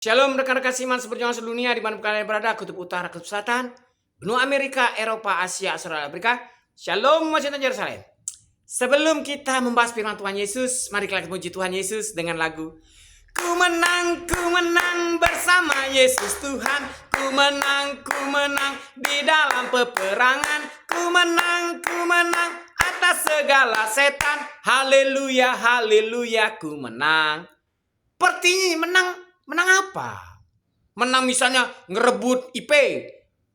Shalom rekan-rekan Siman seperjuangan sedunia di mana kalian berada, kutub utara, kutub selatan, benua Amerika, Eropa, Asia, Australia, Afrika. Shalom Washington Yerusalem. Sebelum kita membahas firman Tuhan Yesus, mari kita memuji Tuhan Yesus dengan lagu ku menang bersama Yesus Tuhan. Ku menang di dalam peperangan. Ku menang atas segala setan. Haleluya, haleluya, ku menang. Seperti menang apa? Menang misalnya ngerebut IP,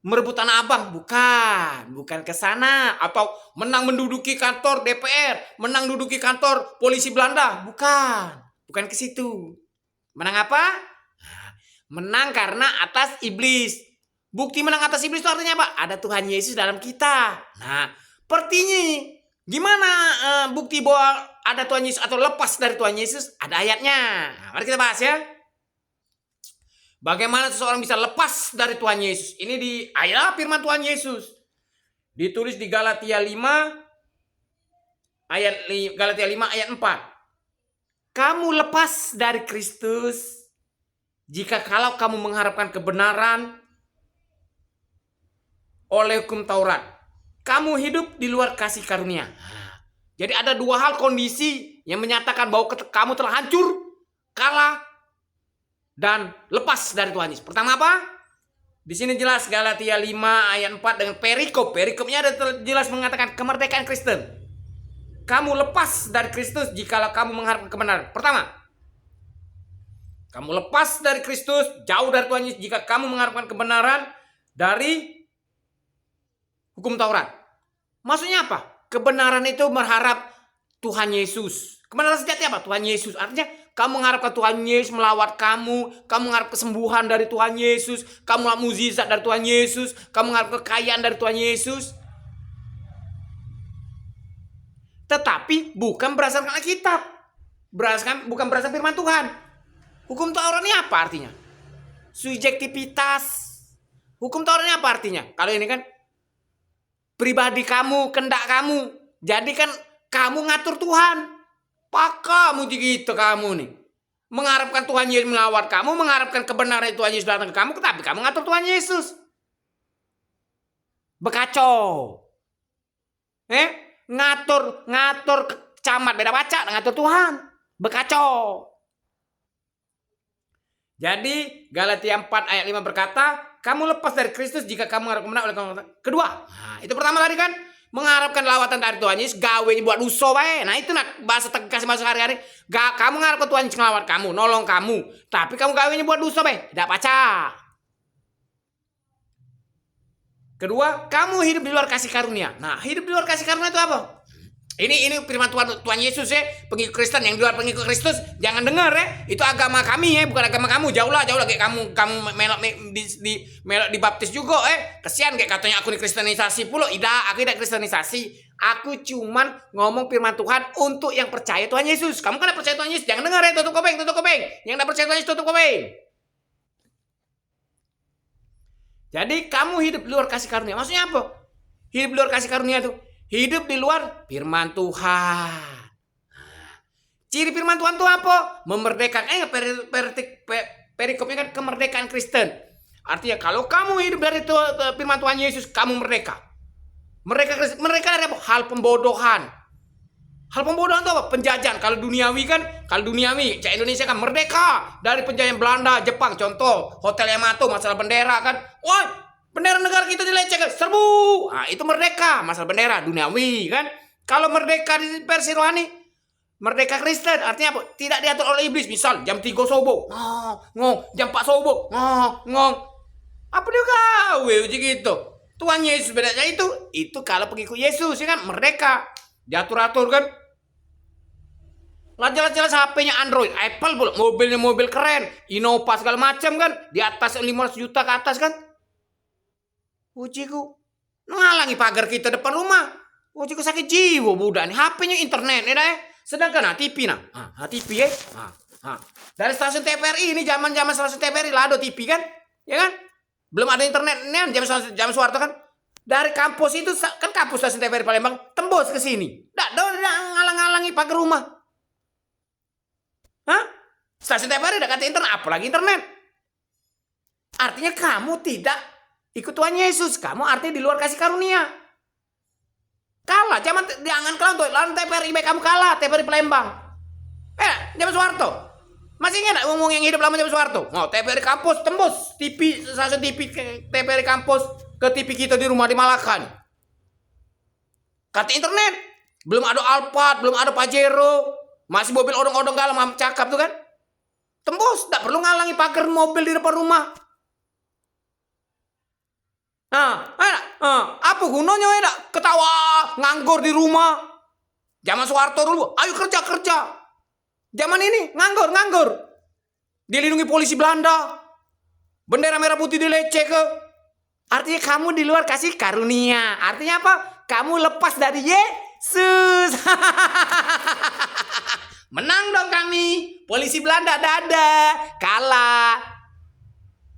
merebut Tanah Abang, bukan ke sana. Atau menang menduduki kantor DPR, menang menduduki kantor polisi Belanda, bukan ke situ. Menang apa? Menang karena atas iblis. Bukti menang atas iblis itu artinya apa? Ada Tuhan Yesus dalam kita. Nah, sepertinya gimana bukti bahwa ada Tuhan Yesus atau lepas dari Tuhan Yesus? Ada ayatnya. Nah, mari kita bahas ya. Bagaimana seseorang bisa lepas dari Tuhan Yesus? Ini di ayat firman Tuhan Yesus. Ditulis di Galatia 5 ayat 4. Kamu lepas dari Kristus jika kalau kamu mengharapkan kebenaran oleh hukum Taurat. Kamu hidup di luar kasih karunia. Jadi ada dua hal kondisi yang menyatakan bahwa kamu telah hancur, kalah, dan lepas dari Tuhan Yesus. Pertama apa? Di sini jelas Galatia 5 ayat 4 dengan perikop. Perikopnya ada jelas mengatakan kemerdekaan Kristen. Kamu lepas dari Kristus jikalau kamu mengharapkan kebenaran. Pertama, kamu lepas dari Kristus, jauh dari Tuhan Yesus jika kamu mengharapkan kebenaran dari hukum Taurat. Maksudnya apa? Kebenaran itu berharap Tuhan Yesus. Kebenaran sejati apa? Tuhan Yesus. Artinya kamu mengharapkan Tuhan Yesus melawat kamu mengharap kesembuhan dari Tuhan Yesus, kamu mengharap mukjizat dari Tuhan Yesus, kamu mengharap kekayaan dari Tuhan Yesus. Tetapi bukan berdasarkan Alkitab, bukan berdasarkan firman Tuhan. Hukum Taurat ini apa artinya? Subjektivitas. Hukum Taurat ini apa artinya? Kalau ini kan pribadi kamu, kehendak kamu. Jadi kan kamu ngatur Tuhan. Kamu gitu kamu nih. Mengharapkan Tuhan Yesus melawat kamu, mengharapkan kebenaran Tuhan Yesus datang ke kamu, tapi kamu ngatur Tuhan Yesus. Bekacau. Ngatur camat beda baca, ngatur Tuhan. Bekacau. Jadi Galatia 4 ayat 5 berkata, kamu lepas dari Kristus jika kamu mengharapkan kebenaran oleh kebenaran. Kedua, itu pertama tadi kan, mengharapkan lawatan dari Tuhan Yesus, gawe buat dosa bae. Nah itu nak bahasa kasih masuk hari-hari. Kamu mengharapkan Tuhan Yesus ngelawat kamu, nolong kamu, tapi kamu gawenya buat dosa bae. Tidak baca. Kedua, kamu hidup di luar kasih karunia. Nah, hidup di luar kasih karunia itu apa? Ini firman Tuhan Yesus ya. Pengikut Kristen yang di luar pengikut Kristus jangan dengar ya. Itu agama kami ya, bukan agama kamu. Jauh lah kayak kamu melok dibaptis juga Kesian kayak katanya aku dikristenisasi pula. Aku tidak kristenisasi. Aku cuman ngomong firman Tuhan untuk yang percaya Tuhan Yesus. Kamu kan percaya Tuhan Yesus, jangan dengar ya, tutup kuping. Yang tidak percaya Tuhan Yesus tutup kuping. Jadi kamu hidup di luar kasih karunia. Maksudnya apa? Hidup di luar kasih karunia itu hidup di luar firman Tuhan. Ciri firman Tuhan itu apa? Memerdekakan. Perikopnya kan kemerdekaan Kristen. Artinya kalau kamu hidup dari firman Tuhan Yesus, kamu merdeka. Mereka dari apa? Hal pembodohan. Hal pembodohan itu apa? Penjajahan. Kalau duniawi, Indonesia kan merdeka dari penjajahan Belanda, Jepang. Contoh, Hotel Yamato, masalah bendera kan. Wah, bendera negara kita dilecehkan, serbu. Nah, itu merdeka, masalah bendera, duniawi kan. Kalau merdeka di versi rohani, merdeka Kristen, artinya apa? Tidak diatur oleh iblis. Misal, jam 3 subuh, jam 4 subuh, apa dia gawe gitu. Tuhan Yesus bedanya itu kalau pengikut Yesus ya kan, merdeka. Diatur-atur kan. Lah jelas-jelas HP-nya Android, Apple pula, mobilnya mobil keren, Innova segala macam kan, di atas 500 juta ke atas kan. Ujiku ngalangi pagar kita depan rumah. Ujiku sakit jiwa budak nih. HP-nya internet ya. Sedangkan TV TV ya. Dari stasiun TVRI ini zaman-zaman stasiun TVRI lado TV kan? Ya kan? Belum ada internet nih zaman Soeharto kan. Dari kampus itu kan kampus stasiun TVRI Palembang tembus ke sini. Dak ngalang-ngalangi pagar rumah. Stasiun TVRI dekat internet, apalagi internet. artinya kamu tidak ikut Tuhan Yesus. Kamu artinya di luar kasih karunia. Kalah, jangan kalah untuk lawan TPRI kamu kalah, TPRI Palembang. Zaman Soeharto. Masih ingat gak ngomong yang hidup lama zaman Soeharto? Oh, TPRI kampus tembus TV, stasiun TV TPRI kampus ke TV kita di rumah di Malakan. Kata internet, belum ada Alphard, belum ada Pajero, masih mobil odong-odong galam cakap tuh kan. Tembus, tak perlu ngalangi pagar mobil di depan rumah. Apa gunanya ya ketawa nganggur di rumah? Zaman Soeharto dulu, ayo kerja. Zaman ini nganggur. Dilindungi polisi Belanda. Bendera merah putih dileceh ke. Artinya kamu di luar kasih karunia. Artinya apa? Kamu lepas dari Yesus. Menang dong kami. Polisi Belanda ada. Kalah.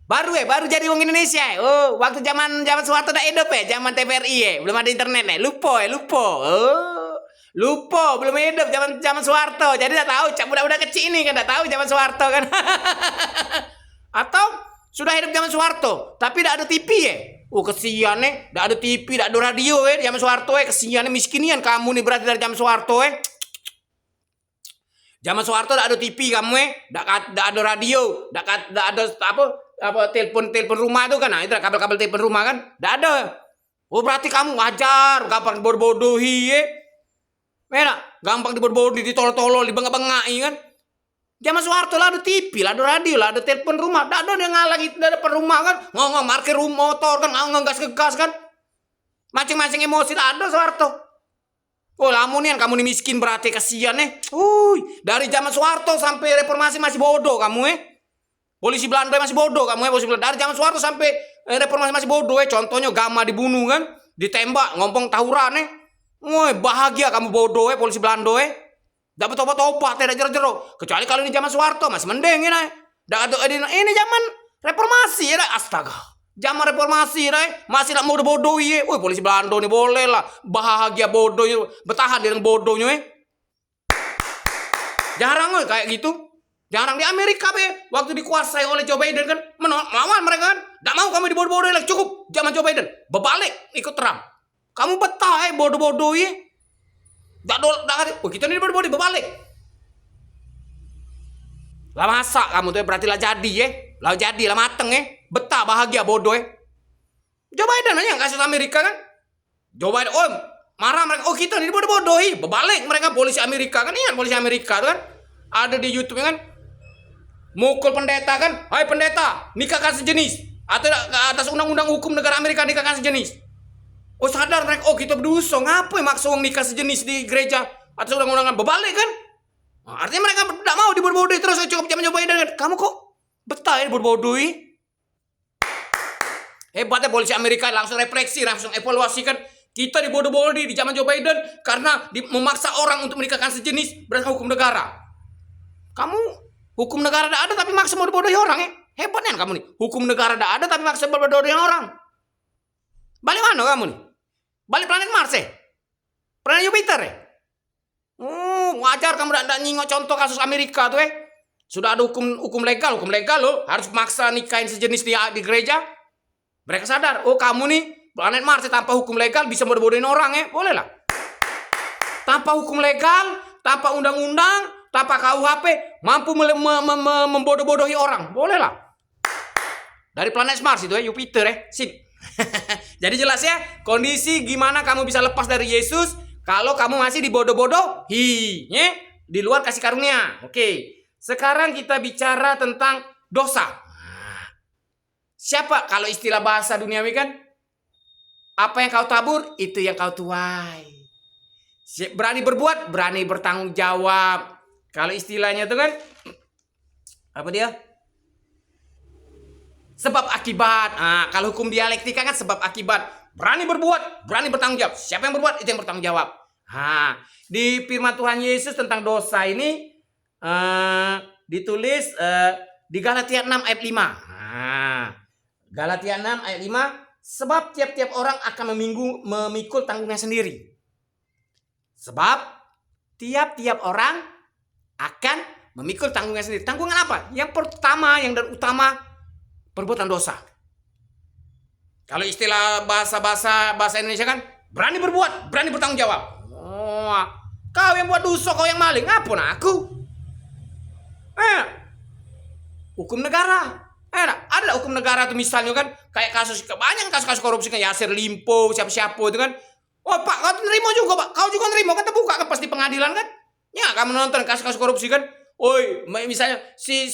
Baru jadi wong Indonesia. Oh, waktu zaman Soeharto udah hidup zaman TVRI belum ada internet lupa. Lupa, belum hidup zaman Soeharto. Jadi tak tahu, budak-budak kecil ini kan tak tahu zaman Soeharto kan. Atau sudah hidup zaman Soeharto, tapi tidak ada TV Oh, kesian tidak ada TV, tidak ada radio zaman Soeharto kesian miskinian kamu nih berarti dari zaman Soeharto Zaman Soeharto tidak ada TV kamu tidak ada radio, tidak ada apa telepon rumah itu kan, itu kabel-kabel telepon rumah kan, tidak ada. Oh, berarti kamu wajar, gampang dibodoh-bodohi gampang dibodoh-bodohi, ditolol-tolol, dibengak-bengai kan. Zaman Soeharto lah ada TV, lah ada radio, lah ada telepon rumah, tidak ada yang ngalangi dari depan rumah kan, ngomong parkir motor kan, ngomong gas kan, macing-macing emosi lah ada Soeharto. Oh, lamunian kamu nih miskin berarti kasihan dari zaman Soeharto sampai reformasi masih bodoh kamu Polisi Belanda masih bodoh kamu polisi Belanda. Dari zaman Soeharto sampai reformasi masih bodoh contohnya Gama dibunuh kan, ditembak, ngompong tawuran bahagia kamu bodoh polisi Belanda dapat obat-obat tidak jero-jero. Kecuali kalau ini zaman Soeharto masih mending ini zaman reformasi astaga. Zaman reformasi masih nak bodoh-bodohi polisi Belanda nih boleh lah bahagia bodohnya, bertahan dengan bodohnya Jarang kayak gitu. Jarang di Amerika waktu dikuasai oleh Joe Biden kan melawan mereka kan. Tak mau kami dibodoh-bodohi lagi, cukup zaman Joe Biden. Berbalik ikut Trump. Kamu betah bodoh-bodohi. Kita ini bodoh-bodohi berbalik. Lah masak kamu tuh berarti lah jadi lah jadi lah mateng betah bahagia bodoh Joe Biden aja yang kasih Amerika kan. Joe Biden marah mereka, kita ini bodoh-bodohi, berbalik mereka polisi Amerika kan, ingat polisi Amerika tuh kan ada di YouTube kan, mukul pendeta kan, hai pendeta nikahkan sejenis atau atas undang-undang hukum negara Amerika nikahkan sejenis. Sadar mereka, kita berdosa, ngapain maksa orang nikah sejenis di gereja atas undang-undang, berbalik kan. Artinya mereka tidak mau dibodoh-bodohi terus, cukup zaman Joe Biden kan. Kamu kok betah dibodoh-bodohi? Hebatnya polisi Amerika langsung refleksi, langsung evaluasi kan. Kita dibodoh-bodohi di zaman Joe Biden karena memaksa orang untuk menikahkan sejenis berdasarkan hukum negara. Kamu hukum negara tidak ada tapi maksa mau dibodohi orang Hebatnya kamu nih. Hukum negara tidak ada tapi maksa bodohi orang. Balik mana kamu nih? Balik planet Mars Planet Jupiter wajar kamu tidak nyingok contoh kasus Amerika tuh Sudah ada hukum legal loh, harus maksa nikahin sejenis di gereja. Mereka sadar, kamu nih planet Mars tanpa hukum legal bisa bodoh-bodohin orang boleh lah. Tanpa hukum legal, tanpa undang-undang, tanpa KUHP, mampu membodoh-bodohi orang, boleh lah. Dari planet Mars itu Jupiter sip. Jadi jelas kondisi gimana kamu bisa lepas dari Yesus kalau kamu masih dibodoh-bodohi di luar kasih karunia. Oke. Sekarang kita bicara tentang dosa. Siapa kalau istilah bahasa duniawi kan? Apa yang kau tabur, itu yang kau tuai. Berani berbuat, berani bertanggung jawab. Kalau istilahnya itu kan, apa dia? Sebab akibat. Kalau hukum dialektika kan sebab akibat. Berani berbuat, berani bertanggung jawab. Siapa yang berbuat, itu yang bertanggung jawab. Di firman Tuhan Yesus tentang dosa ini ditulis di Galatia 6 ayat 5. Galatia 6 ayat 5, sebab tiap-tiap orang akan memikul tanggungnya sendiri. Sebab tiap-tiap orang akan memikul tanggungnya sendiri. Tanggungan apa? Yang pertama, yang dan utama, perbuatan dosa. Kalau istilah bahasa Indonesia kan, berani berbuat, berani bertanggung jawab. Oh, kau yang buat dosa, kau yang maling, ngapun aku? Hukum negara. Ada hukum negara tuh misalnya kan, kayak banyak kasus korupsi kan, Yasir Limpo, siapa-siapa itu kan. Oh Pak, kau nerima juga Pak, kau juga nerima kan, terbuka kan pasti pengadilan kan? Ya, kamu nonton kasus korupsi kan? Oi, misalnya si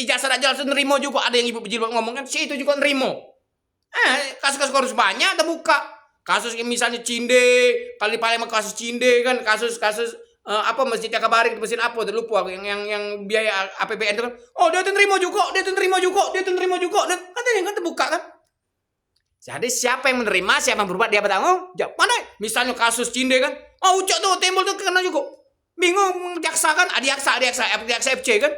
Ijazah aja langsung nerima juga, ada yang ibu berjilbab ngomong kan, si itu juga nerima. Kasus korupsi banyak terbuka. Kasus misalnya Cinde, kali Palembang kasus Cinde kan, kasus Masjid Jakabaring, mesin apa lupa yang biaya APBN itu kan. Oh, dia terima juga. Katanya kan terbuka kan. Jadi siapa yang menerima, siapa yang berbuat, dia bertanggung jawab. Mana? Misalnya kasus Cinde kan. Oh, Ucok tuh timbul tuh kena juga. Bingung jaksa kan, Adiaksa FC kan.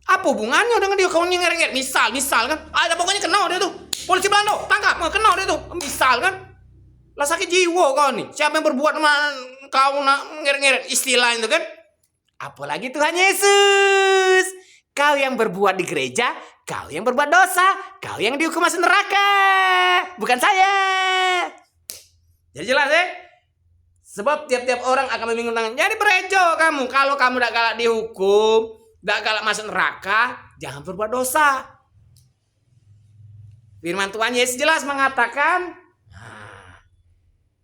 Apa hubungannya dengan dia kau ngeret-ngeret? Misal kan. Ada pokoknya kena dia tuh. Polisi Belanda tangkap, kena dia tuh. Misal kan. Lah sakit jiwa kau nih. Siapa yang berbuat kau nak ngeret-ngeret istilah itu kan? Apalagi Tuhan Yesus. Kau yang berbuat di gereja, kau yang berbuat dosa, kau yang dihukum masuk neraka. Bukan saya. Jadi jelas ya? Sebab tiap-tiap orang akan membingungkan. Jadi berejo kamu. Kalau kamu tidak galak dihukum, tidak galak masuk neraka, jangan berbuat dosa. Firman Tuhan Yesus jelas mengatakan,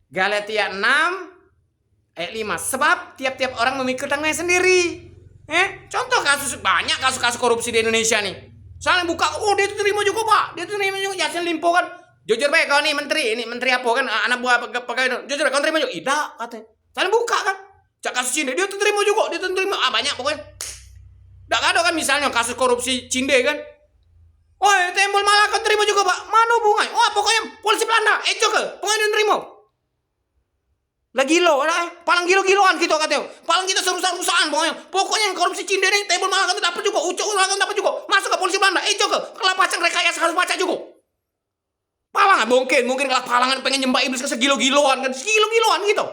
Galatia 6 ayat 5. Sebab tiap-tiap orang memikul tangannya sendiri. Contoh banyak kasus korupsi di Indonesia nih. Soalnya buka, oh dia itu terima juga Pak. Dia itu terima juga. Yassin Limpo kan. Jujur baik kau nih menteri. Ini menteri apa kan? Anak buah pegawai. Jujur kau terima juga. Tidak katanya. Soalnya buka kan. Cak kasus Cinde. Dia itu terima juga. Dia itu terima. Banyak pokoknya. Tidak ada kan misalnya kasus korupsi Cinde kan. Oh Tembol malah kau terima juga Pak. Mana hubungannya? Oh pokoknya polisi Belanda. Juga. Pokoknya dia terima. Lagi lo, palang gilo-giloan gitu katanya. Palang kita serusak-rusakan pokoknya yang korupsi Cinde nih, Tembol malah kan dapat juga, Ucok malah kan dapat juga. Masuk ke polisi Belanda, juga kelapasan rekayasa harus baca juga. Palang mungkin kalau palangan pengen nyembah iblis ke segilo-giloan kan, segilo-giloan gitu.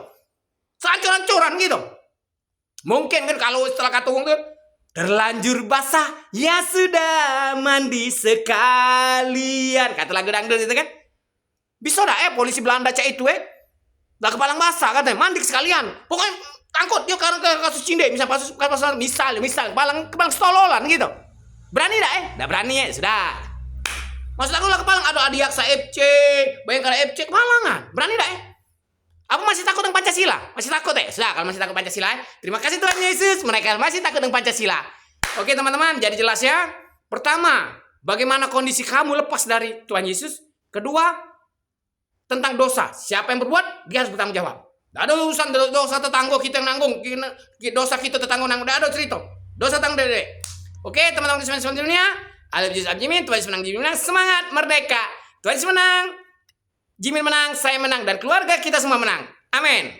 Seancur-ancuran gitu. Mungkin kan kalau setelah katung tuh terlanjur basah, ya sudah mandi sekalian. Kata lagu dangdut itu kan. Bisa dah polisi Belanda cak itu lah kepalang basah katanya, mandi sekalian. Pokoknya angkut dia karena kasus Cinde, misal kepalang stololan gitu. Berani dah Dah berani ya, sudah. Maksud aku lah kepalang ada Adiaksa FC, Bayangkara FC, kepalangan. Berani dah Aku masih takut dengan Pancasila? Masih takut Sudah, kalau masih takut Pancasila terima kasih Tuhan Yesus, mereka masih takut dengan Pancasila. Oke teman-teman, jadi jelas ya. Pertama, bagaimana kondisi kamu lepas dari Tuhan Yesus. Kedua, tentang dosa. Siapa yang berbuat, dia harus bertanggung jawab. Tidak ada urusan dosa tetangga kita yang nanggung. Dosa kita tetangga nanggung. Tidak ada cerita. Dosa tanggung dede. Oke, teman-teman semuanya. Alif Yesus Abjimin, Tuhan Yesus menang, Jimin menang. Semangat merdeka. Tuhan Yesus menang, Jimin menang, saya menang, dan keluarga kita semua menang. Amin.